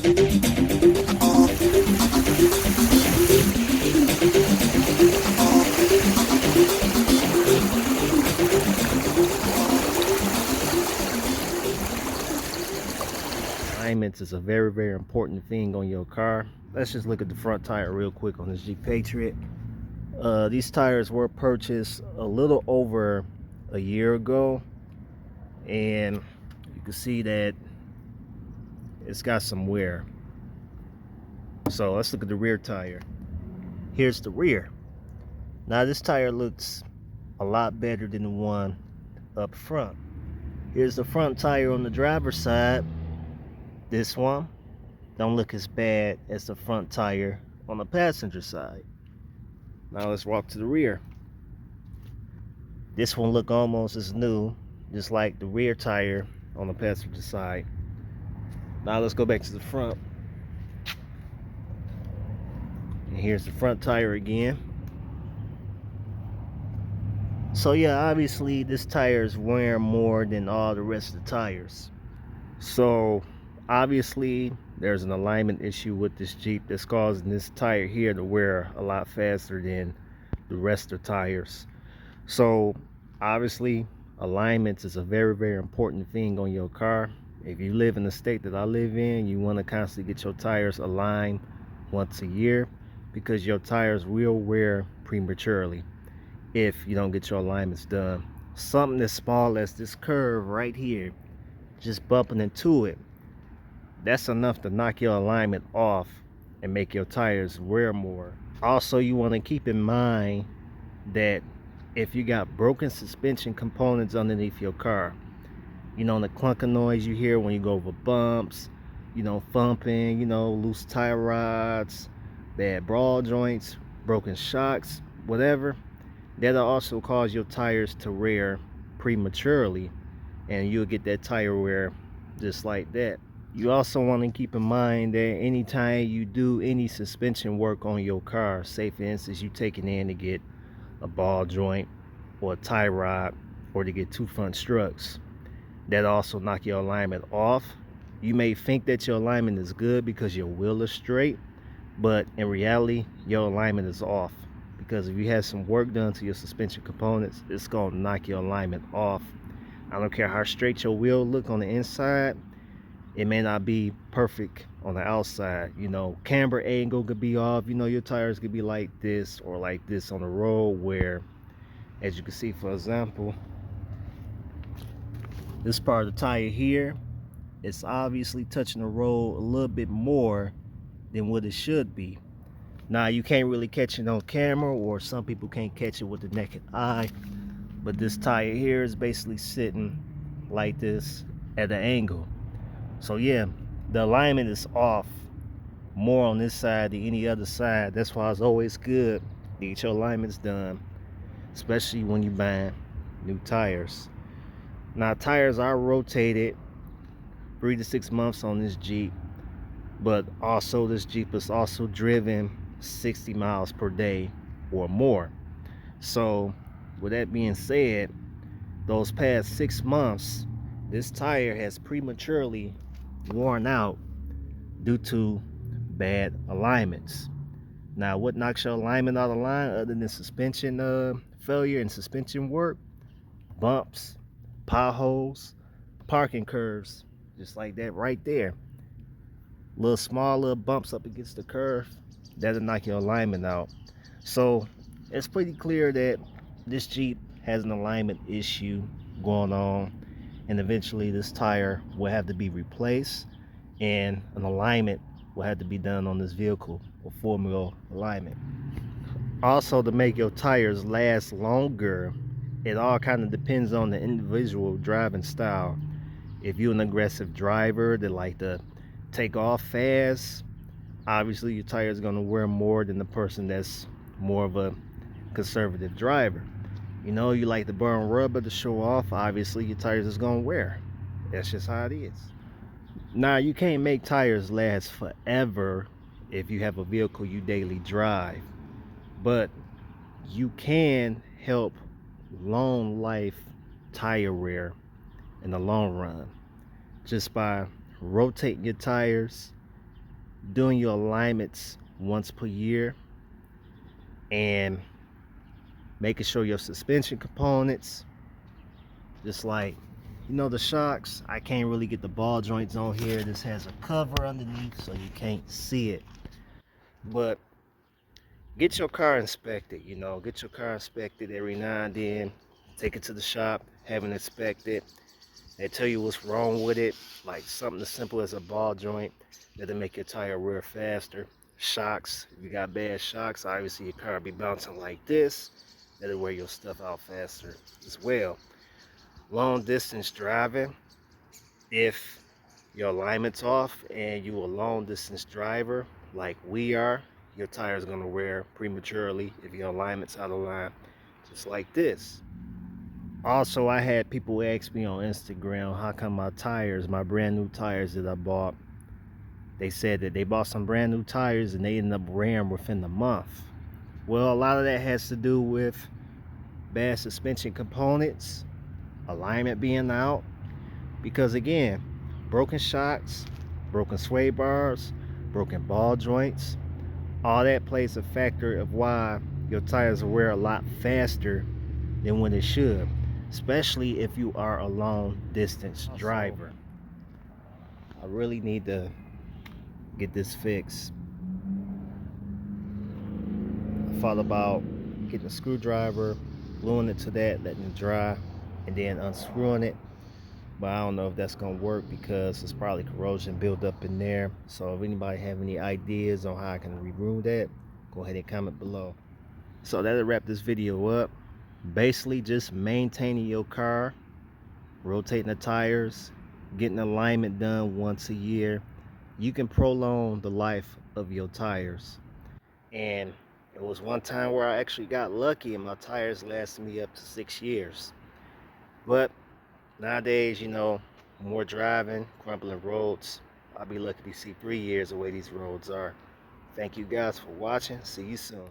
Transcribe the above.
Alignment is a very important thing on your car. Let's just look at the front tire real quick on this Jeep Patriot. These tires were purchased a little over a year ago, and you can see that it's got some wear. So let's look at the rear tire. Here's the rear. Now this tire looks a lot better than the one up front. Here's the front tire on the driver's side. This one don't look as bad as the front tire on the passenger side. Now let's walk to the rear. This one look almost as new, just like the rear tire on the passenger side. Now let's go back to the front. And here's the front tire again. So yeah, obviously this tire is wearing more than all the rest of the tires. So obviously there's an alignment issue with this Jeep that's causing this tire here to wear a lot faster than the rest of the tires. So obviously alignment is a very important thing on your car. If you live in the state that I live in, you want to constantly get your tires aligned once a year, because your tires will wear prematurely if you don't get your alignments done. Something as small as this curve right here, just bumping into it, that's enough to knock your alignment off and make your tires wear more. Also, you want to keep in mind that if you got broken suspension components underneath your car, you know, the clunking noise you hear when you go over bumps, you know, thumping, you know, loose tie rods, bad ball joints, broken shocks, whatever, that'll also cause your tires to wear prematurely, and you'll get that tire wear just like that. You also want to keep in mind that anytime you do any suspension work on your car, say for instance you take it in to get a ball joint or a tie rod or to get two front struts, that also knock your alignment off. You may think that your alignment is good because your wheel is straight, but in reality your alignment is off, because if you have some work done to your suspension components, it's gonna knock your alignment off. I don't care how straight your wheel look on the inside, it may not be perfect on the outside. You know, camber angle could be off. You know, your tires could be like this or like this on the road, where, as you can see, for example, this part of the tire here, it's obviously touching the road a little bit more than what it should be. Now you can't really catch it on camera, or some people can't catch it with the naked eye, but this tire here is basically sitting like this at an angle. So yeah, the alignment is off more on this side than any other side. That's why it's always good to get your alignments done, especially when you buy new tires. Now tires are rotated 3 to 6 months on this Jeep, but also this Jeep is also driven 60 miles per day or more. So with that being said, those past 6 months this tire has prematurely worn out due to bad alignments. Now what knocks your alignment out of line other than suspension failure and suspension work? Bumps, potholes, parking curves, just like that right there. Little bumps up against the curve, that'll knock your alignment out. So it's pretty clear that this Jeep has an alignment issue going on, and eventually this tire will have to be replaced and an alignment will have to be done on this vehicle, a formula alignment. Also, to make your tires last longer, it all kind of depends on the individual driving style. If you're an aggressive driver that like to take off fast, obviously your tire is going to wear more than the person that's more of a conservative driver. You know, you like to burn rubber to show off, obviously your tires is going to wear. That's just how it is. Now you can't make tires last forever if you have a vehicle you daily drive, but you can help long life tire wear in the long run just by rotating your tires doing your alignments once per year, and making sure your suspension components, just like, you know, the shocks, I can't really get the ball joints on here. This has a cover underneath so you can't see it. But get your car inspected, you know, get your car inspected every now and then. Take it to the shop, have it inspected. They tell you what's wrong with it, like something as simple as a ball joint that'll make your tire wear faster. Shocks, if you got bad shocks, obviously your car will be bouncing like this. That'll wear your stuff out faster as well. Long distance driving, if your alignment's off and you a long distance driver like we are, your tire's gonna wear prematurely if your alignment's out of line, just like this. Also, I had people ask me on Instagram how come my tires, my brand new tires that I bought, they said that they bought some brand new tires and they ended up wearing within the month. Well, a lot of that has to do with bad suspension components, alignment being out, because again, broken shocks, broken sway bars, broken ball joints, all that plays a factor of why your tires wear a lot faster than when it should, especially if you are a long distance driver. I really need to get this fixed. I thought about getting a screwdriver, gluing it to that, letting it dry, and then unscrewing it. But I don't know if that's gonna work because it's probably corrosion built up in there. So if anybody have any ideas on how I can remove that, go ahead and comment below. So that'll wrap this video up. Basically just maintaining your car, rotating the tires, getting alignment done once a year. You can prolong the life of your tires. And it was one time where I actually got lucky and my tires lasted me up to 6 years. But nowadays, you know, more driving, crumbling roads, I'll be lucky to see 3 years the way these roads are. Thank you guys for watching. See you soon.